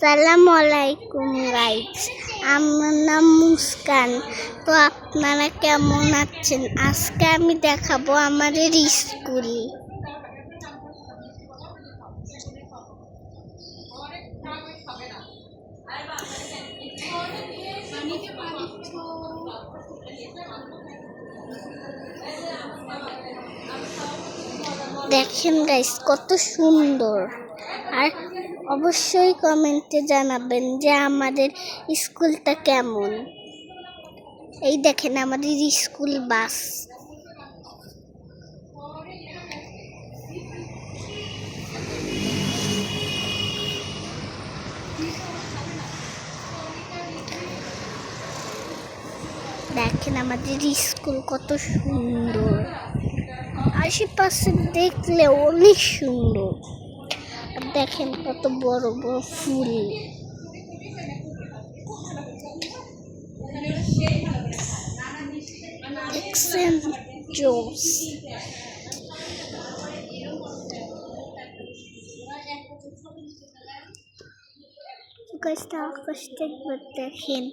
আসসালামু আলাইকুম গাইস, আমার নাম মুস্কান। তো আপনারা কেমন আছেন? আজকে আমি দেখাবো আমাদের স্কুল। দেখেন গাইস, কত সুন্দর। আর অবশ্যই কমেন্টে জানাবেন যে আমাদের স্কুলটা কেমন। এই দেখেন আমাদের স্কুল বাস। দেখেন আমাদের স্কুল কত সুন্দর, আশেপাশে দেখলে অনেক সুন্দর। দেখেন কত বড় বড় ফুল। দেখছেন? জোস। আকাশটা একবার দেখেন।